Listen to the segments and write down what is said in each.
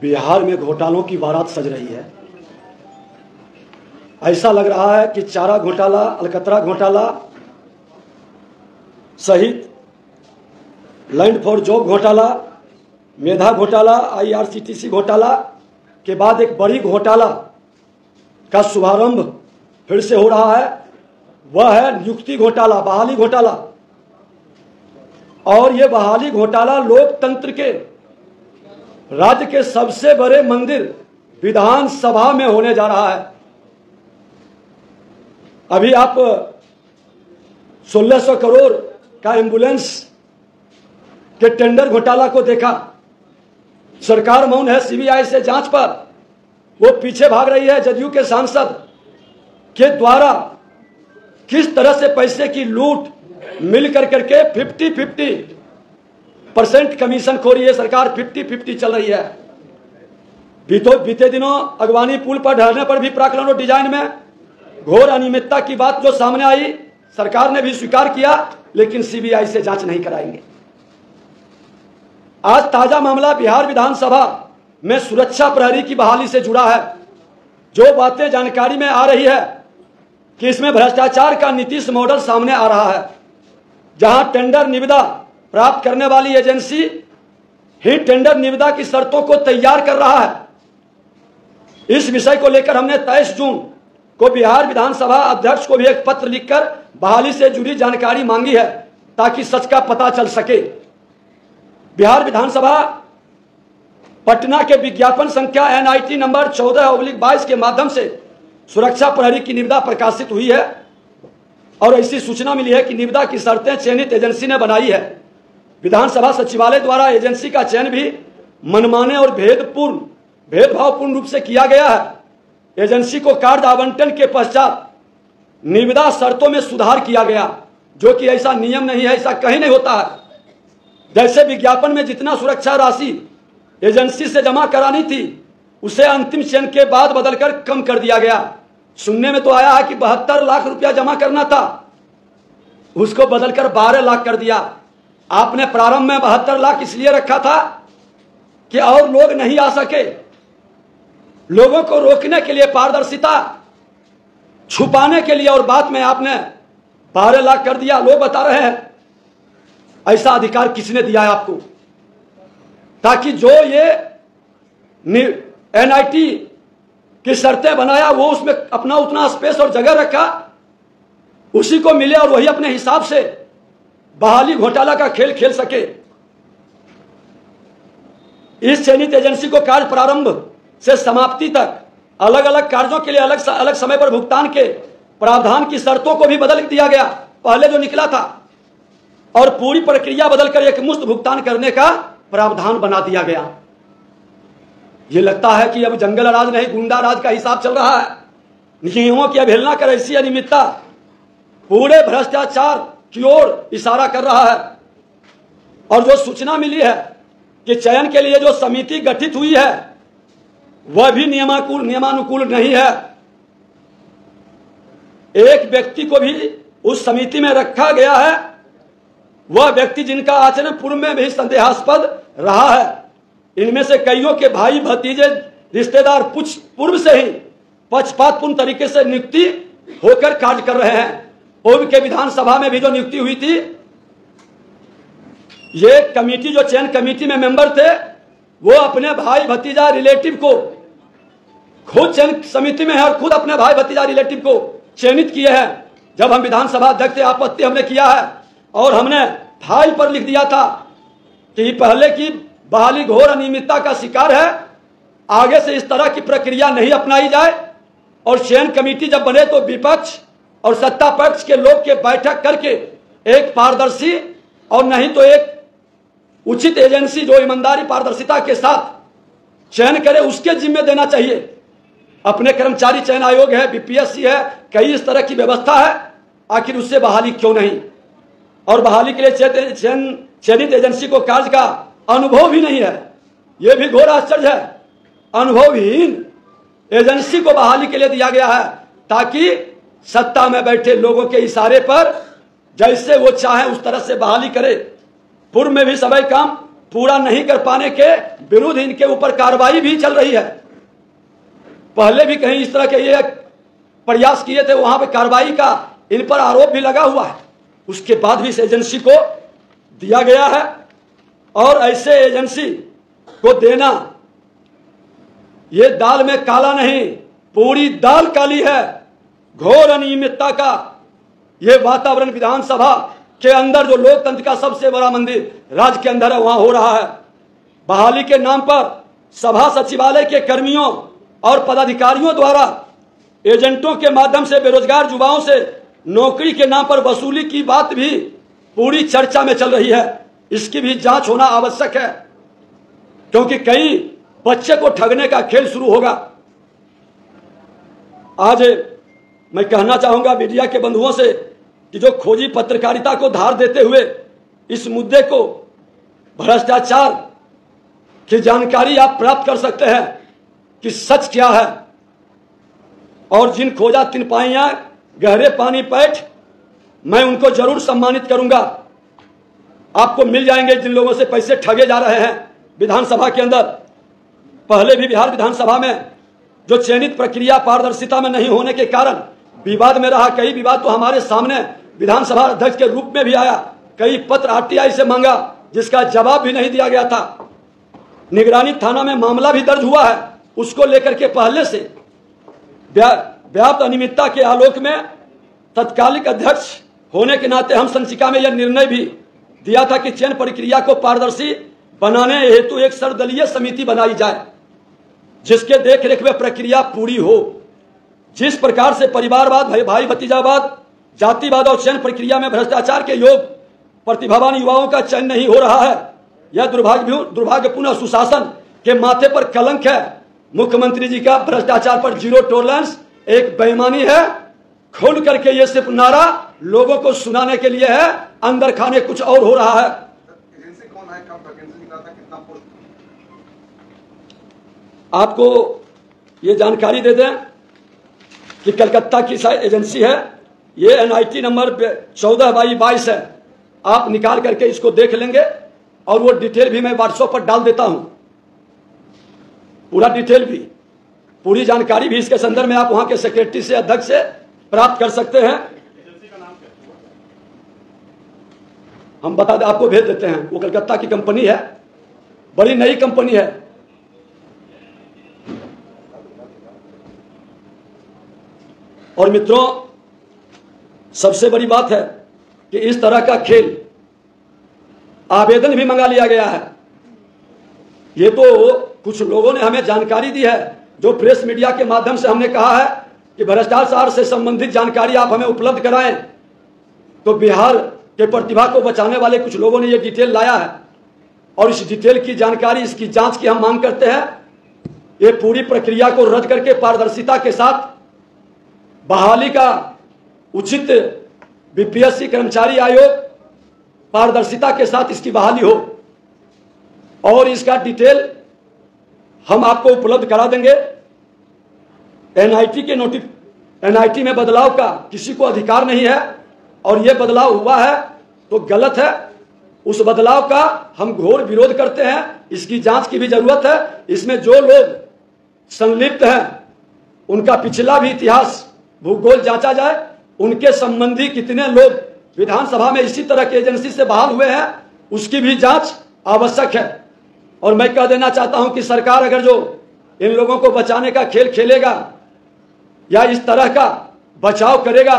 बिहार में घोटालों की बारात सज रही है। ऐसा लग रहा है कि चारा घोटाला, अलकतरा घोटाला सहित लैंड फॉर जॉब घोटाला, मेधा घोटाला, IRCTC घोटाला के बाद एक बड़ी घोटाला का शुभारंभ फिर से हो रहा है। वह है नियुक्ति घोटाला, बहाली घोटाला। और ये बहाली घोटाला लोकतंत्र के, राज्य के सबसे बड़े मंदिर विधानसभा में होने जा रहा है। अभी आप 1600 करोड़ का एम्बुलेंस के टेंडर घोटाला को देखा। सरकार मौन है CBI से जांच पर, वो पीछे भाग रही है। जदयू के सांसद के द्वारा किस तरह से पैसे की लूट मिल करके 50-50% कमीशन खोरी है सरकार, 50-50 चल रही है। बीते दिनों अगवानी पुल पर ढहने पर भी प्राक्कलन और डिजाइन में घोर अनियमितता की बात जो सामने आई, सरकार ने भी स्वीकार किया, लेकिन CBI से जांच नहीं कराएंगे। आज ताजा मामला बिहार विधानसभा में सुरक्षा प्रहरी की बहाली से जुड़ा है। जो बातें जानकारी में आ रही है कि इसमें भ्रष्टाचार का नीतीश मॉडल सामने आ रहा है, जहां टेंडर निविदा प्राप्त करने वाली एजेंसी ही टेंडर निविदा की शर्तों को तैयार कर रहा है। इस विषय को लेकर हमने 23 जून को बिहार विधानसभा अध्यक्ष को भी एक पत्र लिखकर बहाली से जुड़ी जानकारी मांगी है, ताकि सच का पता चल सके। बिहार विधानसभा पटना के विज्ञापन संख्या NIT नंबर 14/22 के माध्यम से सुरक्षा प्रहरी की निविदा प्रकाशित हुई है और ऐसी सूचना मिली है कि निविदा की शर्तें चयनित एजेंसी ने बनाई है। विधानसभा सचिवालय द्वारा एजेंसी का चयन भी मनमाने और भेदभावपूर्ण रूप से किया गया है। एजेंसी को कार्य आवंटन के पश्चात निविदा शर्तों में सुधार किया गया, जो कि ऐसा नियम नहीं है, ऐसा कहीं नहीं होता है। जैसे विज्ञापन में जितना सुरक्षा राशि एजेंसी से जमा करानी थी, उसे अंतिम चयन के बाद बदलकर कम कर दिया गया। सुनने में तो आया है कि 72 लाख रुपया जमा करना था, उसको बदलकर 12 लाख कर दिया। आपने प्रारंभ में 72 लाख इसलिए रखा था कि और लोग नहीं आ सके, लोगों को रोकने के लिए, पारदर्शिता छुपाने के लिए, और बाद में आपने 12 लाख कर दिया। लोग बता रहे हैं ऐसा अधिकार किसने दिया है आपको, ताकि जो ये NIT की शर्तें बनाया वो उसमें अपना उतना स्पेस और जगह रखा, उसी को मिले और वही अपने हिसाब से बहाली घोटाला का खेल खेल सके। इस चयनित एजेंसी को कार्य प्रारंभ से समाप्ति तक अलग अलग कार्यों के लिए अलग अलग समय पर भुगतान के प्रावधान की शर्तों को भी बदल दिया गया, पहले जो निकला था, और पूरी प्रक्रिया बदलकर एक मुश्त भुगतान करने का प्रावधान बना दिया गया। ये लगता है कि अब जंगल राज नहीं, गुंडा राज का हिसाब चल रहा है। नियमों की अवहेलना कर ऐसी अनियमितता पूरे भ्रष्टाचार की ओर इशारा कर रहा है। और जो सूचना मिली है कि चयन के लिए जो समिति गठित हुई है वह भी नियमानुकूल नहीं है। एक व्यक्ति को भी उस समिति में रखा गया है, वह व्यक्ति जिनका आचरण पूर्व में भी संदेहास्पद रहा है। इनमें से कईयों के भाई भतीजे रिश्तेदार पूर्व से ही पक्षपातपूर्ण तरीके से नियुक्ति होकर कार्य कर रहे हैं। पूर्व के विधानसभा में भी जो नियुक्ति हुई थी, ये कमेटी, जो चयन कमेटी में मेंबर थे, वो अपने भाई भतीजा रिलेटिव को खुद चयन समिति में है और खुद अपने भाई भतीजा रिलेटिव को चयनित किए हैं। जब हम विधानसभा अध्यक्ष थे, आपत्ति हमने किया है और हमने फाइल पर लिख दिया था कि पहले की बहाली घोर अनियमितता का शिकार है, आगे से इस तरह की प्रक्रिया नहीं अपनाई जाए। और चयन कमेटी जब बने तो विपक्ष और सत्ता पक्ष के लोग के बैठक करके एक पारदर्शी और नहीं तो एक उचित एजेंसी जो ईमानदारी पारदर्शिता के साथ चयन करे, उसके जिम्मे देना चाहिए। अपने कर्मचारी चयन आयोग है, BPSC है, कई इस तरह की व्यवस्था है, आखिर उससे बहाली क्यों नहीं? और बहाली के लिए चयनित एजेंसी को कार्य का अनुभव भी नहीं है, यह भी घोर आश्चर्य है। अनुभवहीन एजेंसी को बहाली के लिए दिया गया है, ताकि सत्ता में बैठे लोगों के इशारे पर जैसे वो चाहे उस तरह से बहाली करे। पूर्व में भी सभी काम पूरा नहीं कर पाने के विरुद्ध इनके ऊपर कार्रवाई भी चल रही है। पहले भी कहीं इस तरह के ये प्रयास किए थे, वहां पे कार्रवाई का इन पर आरोप भी लगा हुआ है। उसके बाद भी इस एजेंसी को दिया गया है, और ऐसे एजेंसी को देना, ये दाल में काला नहीं, पूरी दाल काली है। घोर अनियमितता का ये वातावरण विधानसभा के अंदर, जो लोकतंत्र का सबसे बड़ा मंदिर राज्य के अंदर है, वहां हो रहा है। बहाली के नाम पर सभा सचिवालय के कर्मियों और पदाधिकारियों द्वारा एजेंटों के माध्यम से बेरोजगार युवाओं से नौकरी के नाम पर वसूली की बात भी पूरी चर्चा में चल रही है। इसकी भी जांच होना आवश्यक है, क्योंकि कई बच्चे को ठगने का खेल शुरू होगा। आज मैं कहना चाहूंगा मीडिया के बंधुओं से कि जो खोजी पत्रकारिता को धार देते हुए इस मुद्दे को, भ्रष्टाचार की जानकारी आप प्राप्त कर सकते हैं कि सच क्या है, और जिन खोजा तिन पाइयां गहरे पानी पैठ, मैं उनको जरूर सम्मानित करूंगा। आपको मिल जाएंगे जिन लोगों से पैसे ठगे जा रहे हैं विधानसभा के अंदर। पहले भी बिहार विधानसभा में जो चयनित प्रक्रिया पारदर्शिता में नहीं होने के कारण विवाद में रहा, कई विवाद तो हमारे सामने विधानसभा अध्यक्ष के रूप में भी आया, कई पत्र आरटीआई से मांगा जिसका जवाब भी नहीं दिया गया था। निगरानी थाना में मामला भी दर्ज हुआ है, उसको लेकर के पहले से व्याप्त अनियमितता के आलोक में तत्कालिक अध्यक्ष होने के नाते हम संचिका में यह निर्णय भी दिया था कि चयन प्रक्रिया को पारदर्शी बनाने हेतु एक सर्वदलीय समिति बनाई जाए, जिसके देखरेख में प्रक्रिया पूरी हो। जिस प्रकार से परिवारवाद, भाई भतीजावाद, जातिवाद और चयन प्रक्रिया में भ्रष्टाचार के योग प्रतिभावान युवाओं का चयन नहीं हो रहा है, यह दुर्भाग्यपूर्ण सुशासन के माथे पर कलंक है। मुख्यमंत्री जी का भ्रष्टाचार पर जीरो टॉलरेंस एक बेईमानी है। खोल करके ये सिर्फ नारा लोगों को सुनाने के लिए है, अंदर खाने कुछ और हो रहा है। आपको ये जानकारी दे दें कि कलकत्ता की एजेंसी है, ये NIT नंबर 14/22 है। आप निकाल करके इसको देख लेंगे, और वो डिटेल भी मैं व्हाट्सएप पर डाल देता हूं, पूरा डिटेल भी, पूरी जानकारी भी इसके संदर्भ में आप वहां के सेक्रेटरी से, अध्यक्ष से प्राप्त कर सकते हैं। हम बता दें, आपको भेज देते हैं। वो कलकत्ता की कंपनी है, बड़ी नई कंपनी है। और मित्रों, सबसे बड़ी बात है कि इस तरह का खेल, आवेदन भी मंगा लिया गया है। ये तो कुछ लोगों ने हमें जानकारी दी है, जो प्रेस मीडिया के माध्यम से हमने कहा है कि भ्रष्टाचार से संबंधित जानकारी आप हमें उपलब्ध कराएं। तो बिहार के प्रतिभा को बचाने वाले कुछ लोगों ने ये डिटेल लाया है, और इस डिटेल की जानकारी, इसकी जांच की हम मांग करते हैं। ये पूरी प्रक्रिया को रद्द करके पारदर्शिता के साथ बहाली का उचित BPSC कर्मचारी आयोग पारदर्शिता के साथ इसकी बहाली हो, और इसका डिटेल हम आपको उपलब्ध करा देंगे। NIT में बदलाव का किसी को अधिकार नहीं है, और यह बदलाव हुआ है तो गलत है। उस बदलाव का हम घोर विरोध करते हैं। इसकी जांच की भी जरूरत है। इसमें जो लोग संलिप्त हैं उनका पिछला भी इतिहास, भूगोल जांचा जाए। उनके संबंधी कितने लोग विधानसभा में इसी तरह की एजेंसी से बहाल हुए हैं, उसकी भी जांच आवश्यक है। और मैं कह देना चाहता हूं कि सरकार अगर जो इन लोगों को बचाने का खेल खेलेगा या इस तरह का बचाव करेगा,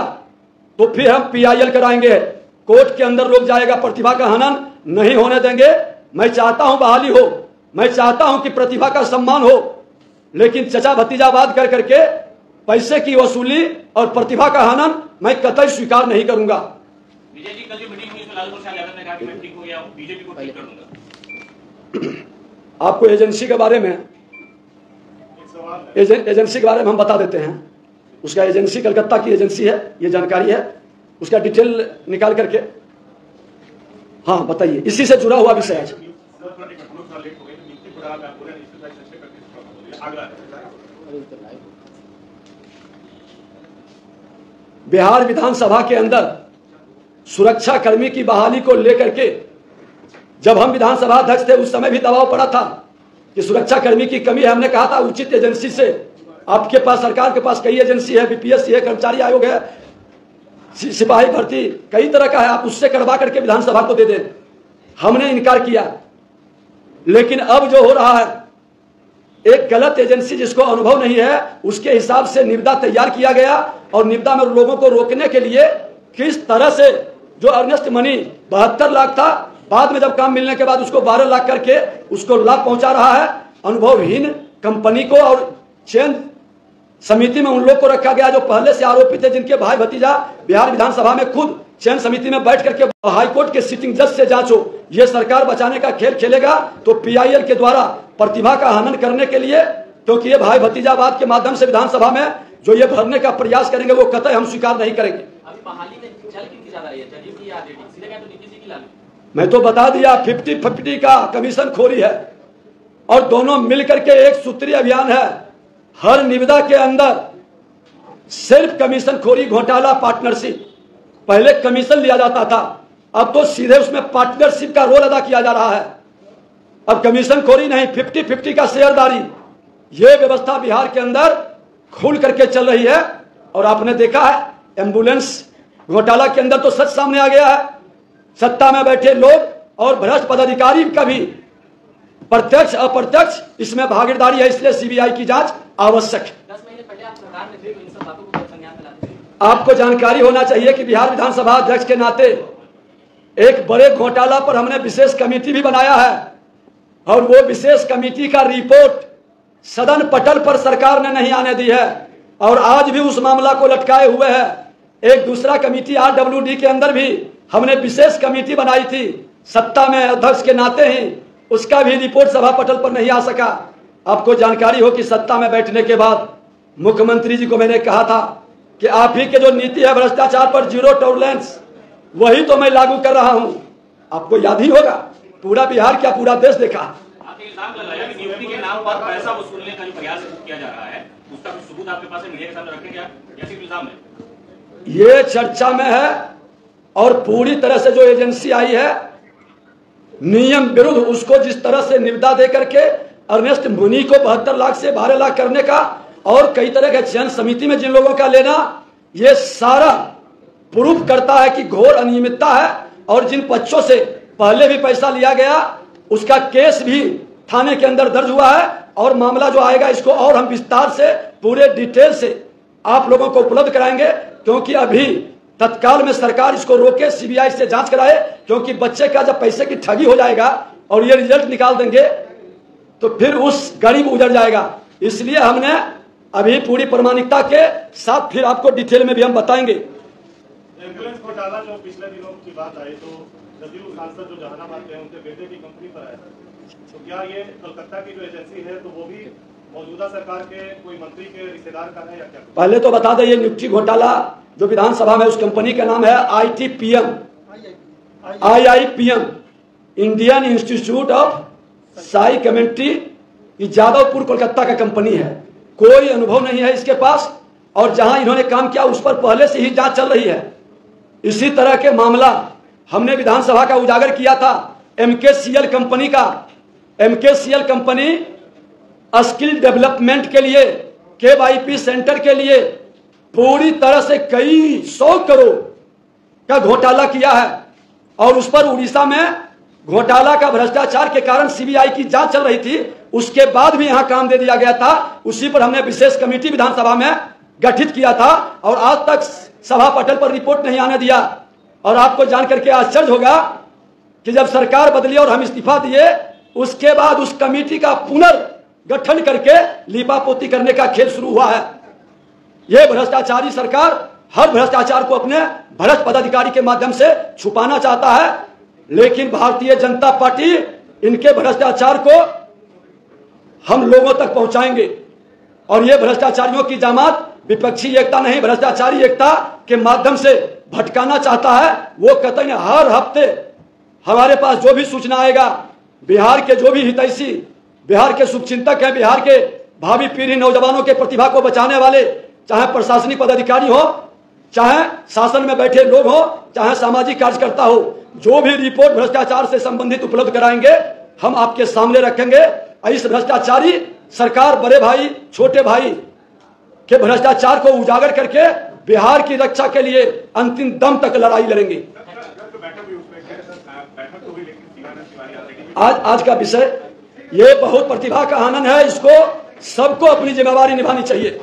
तो फिर हम PIL कराएंगे, कोर्ट के अंदर लोग जाएगा। प्रतिभा का हनन नहीं होने देंगे। मैं चाहता हूं बहाली हो, मैं चाहता हूं कि प्रतिभा का सम्मान हो, लेकिन चचा भतीजावाद कर करके पैसे की वसूली और प्रतिभा का हनन मैं कतई स्वीकार नहीं करूंगा। विजय जी, कल जो मीटिंग हुई उसमें लालू प्रसाद यादव ने कहा कि मैं ठीक हो गया हूं, बीजेपी को ठीक कर दूंगा। आपको एजेंसी के बारे में हम बता देते हैं। उसका एजेंसी कलकत्ता की एजेंसी है, ये जानकारी है। उसका डिटेल निकाल करके, हाँ बताइए, इसी से जुड़ा हुआ विषय आज। बिहार विधानसभा के अंदर सुरक्षा कर्मी की बहाली को लेकर के जब हम विधानसभा अध्यक्ष थे उस समय भी दबाव पड़ा था कि सुरक्षा कर्मी की कमी है। हमने कहा था उचित एजेंसी से, आपके पास सरकार के पास कई एजेंसी है, बीपीएससी है, कर्मचारी आयोग है, सिपाही भर्ती कई तरह का है, आप उससे करवा करके विधानसभा को दे दें। हमने इनकार किया। लेकिन अब जो हो रहा है, एक गलत एजेंसी जिसको अनुभव नहीं है उसके हिसाब से निविदा तैयार किया गया और निविदा में लोगों को रोकने के लिए किस तरह से जो अर्नेस्ट मनी 72 लाख था, बाद में जब काम मिलने के बाद उसको 12 लाख करके उसको लाभ पहुंचा रहा है। अनुभवहीन कंपनी को और चयन समिति में उन लोग को रखा गया जो पहले से आरोपित थे, जिनके भाई भतीजा बिहार विधानसभा में खुद चयन समिति में बैठ करके हाईकोर्ट के सिटिंग जज से जांचो। ये सरकार बचाने का खेल खेलेगा तो पीआईएल के द्वारा प्रतिभा का हनन करने के लिए, क्योंकि ये भाई भतीजावाद के माध्यम से विधानसभा में जो ये भरने का प्रयास करेंगे वो कतई हम स्वीकार नहीं करेंगे। अभी बहाली में चल कितनी ज्यादा रही है, जदयू की या आरजेडी? सीधे क्या तो नीतीश जी की लालू? मैं तो बता दिया 50-50 का कमीशन खोरी है और दोनों मिलकर के एक सूत्रीय अभियान है। हर निविदा के अंदर सिर्फ कमीशन खोरी, घोटाला, पार्टनरशिप। पहले कमीशन लिया जाता था, अब तो सीधे उसमें पार्टनरशिप का रोल अदा किया जा रहा है। अब कमीशन खोरी नहीं, 50-50 का शेयरदारी। ये व्यवस्था बिहार के अंदर खुल करके चल रही है। और आपने देखा है एम्बुलेंस घोटाला के अंदर तो सच सामने आ गया है। सत्ता में बैठे लोग और भ्रष्ट पदाधिकारी का भी प्रत्यक्ष अप्रत्यक्ष इसमें भागीदारी है, इसलिए सीबीआई की जांच आवश्यक है। 10 महीने पहले आप सरकार में थे, तो इन सब बातों को संज्ञान में लाते थे? आपको जानकारी होना चाहिए कि बिहार विधानसभा अध्यक्ष के नाते एक बड़े घोटाला पर हमने विशेष कमेटी भी बनाया है और वो विशेष कमेटी का रिपोर्ट सदन पटल पर सरकार ने नहीं आने दी है और आज भी उस मामला को लटकाए हुए है। एक दूसरा कमेटी आरडब्ल्यूडी के अंदर भी हमने विशेष कमेटी बनाई थी, सत्ता में अध्यक्ष के नाते ही उसका भी रिपोर्ट सभा पटल पर नहीं आ सका। आपको जानकारी हो कि सत्ता में बैठने के बाद मुख्यमंत्री जी को मैंने कहा था कि आप ही के जो नीति है भ्रष्टाचार पर जीरो टॉलरेंस, वही तो मैं लागू कर रहा हूं। आपको याद ही होगा, पूरा बिहार क्या पूरा देश देखा। आपने इल्जाम लगाया कि नियुक्ति के नाम पर पैसा वसूलने का जो प्रयास किया जा रहा है, उसका कुछ सबूत आपके पास है, मीडिया के सामने रखें क्या? कैसे इल्जाम है? ये चर्चा में है और पूरी तरह से जो एजेंसी आई है नियम विरुद्ध, उसको जिस तरह से निविदा दे करके अर्नेस्ट मुनी को 72 लाख से 12 लाख करने का और कई तरह के चयन समिति में जिन लोगों का लेना, ये सारा प्रूफ करता है कि घोर अनियमितता है। और जिन बच्चों से पहले भी पैसा लिया गया उसका केस भी थाने के अंदर दर्ज हुआ है और मामला जो आएगा इसको और हम विस्तार से पूरे डिटेल से आप लोगों को उपलब्ध कराएंगे, क्योंकि अभी तत्काल में सरकार इसको रोके, सीबीआई से जांच कराए, क्योंकि बच्चे का जब पैसे की ठगी हो जाएगा और ये रिजल्ट निकाल देंगे तो फिर उस गरीब उजड़ जाएगा। इसलिए हमने अभी पूरी प्रामाणिकता के साथ फिर आपको डिटेल में भी हम बताएंगे। एम्बुलेंस घोटाला जो पिछले दिनों की बात आई तो जदयू सांसद जो जहानाबाद के हैं उनके बेटे की कंपनी पर आया, तो क्या ये कलकत्ता की जो एजेंसी है तो वो भी मौजूदा सरकार के कोई मंत्री के रिश्तेदार का है या क्या? पहले तो बता दें, ये नियुक्ति घोटाला जो विधानसभा में, उस कंपनी का नाम है IIPM, Indian institute of Sai chemistry. ये जादवपुर कोलकाता का कंपनी है, कोई अनुभव नहीं है इसके पास और जहां इन्होंने काम किया उस पर पहले से ही जांच चल रही है। इसी तरह के मामला हमने विधानसभा का उजागर किया था MKCL कंपनी का। MKCL कंपनी स्किल डेवलपमेंट के लिए, KYP सेंटर के लिए पूरी तरह से कई 100 करोड़ का घोटाला किया है और उस पर उड़ीसा में घोटाला का भ्रष्टाचार के कारण सीबीआई की जांच चल रही थी। उसके बाद भी यहां काम दे दिया गया था। उसी पर हमने विशेष कमेटी विधानसभा में गठित किया था और आज तक सभा पटल पर रिपोर्ट नहीं आने दिया। और आपको जानकर के आश्चर्य होगा कि जब सरकार बदली और हम इस्तीफा दिए, उसके बाद उस कमेटी का पुनर्गठन करके लीपापोती करने का खेल शुरू हुआ है। यह भ्रष्टाचारी सरकार हर भ्रष्टाचार को अपने भ्रष्ट पदाधिकारी के माध्यम से छुपाना चाहता है, लेकिन भारतीय जनता पार्टी इनके भ्रष्टाचार को हम लोगों तक पहुंचाएंगे। और ये भ्रष्टाचारियों की जमात विपक्षी एकता नहीं, भ्रष्टाचारी एकता के माध्यम से भटकाना चाहता है। वो कतई हर हफ्ते हमारे पास जो भी सूचना आएगा, बिहार के जो भी हितैषी, बिहार के शुभचिंतक हैं, बिहार के भावी पीढ़ी नौजवानों के प्रतिभा को बचाने वाले, चाहे प्रशासनिक पदाधिकारी हो, चाहे शासन में बैठे लोग हो, चाहे सामाजिक कार्यकर्ता हो, जो भी रिपोर्ट भ्रष्टाचार से संबंधित उपलब्ध कराएंगे हम आपके सामने रखेंगे। इस भ्रष्टाचारी सरकार बड़े भाई छोटे भाई के भ्रष्टाचार को उजागर करके बिहार की रक्षा के लिए अंतिम दम तक लड़ाई लड़ेंगे। आज का विषय ये बहुत प्रतिभा का आनंद है, इसको सबको अपनी जिम्मेवारी निभानी चाहिए।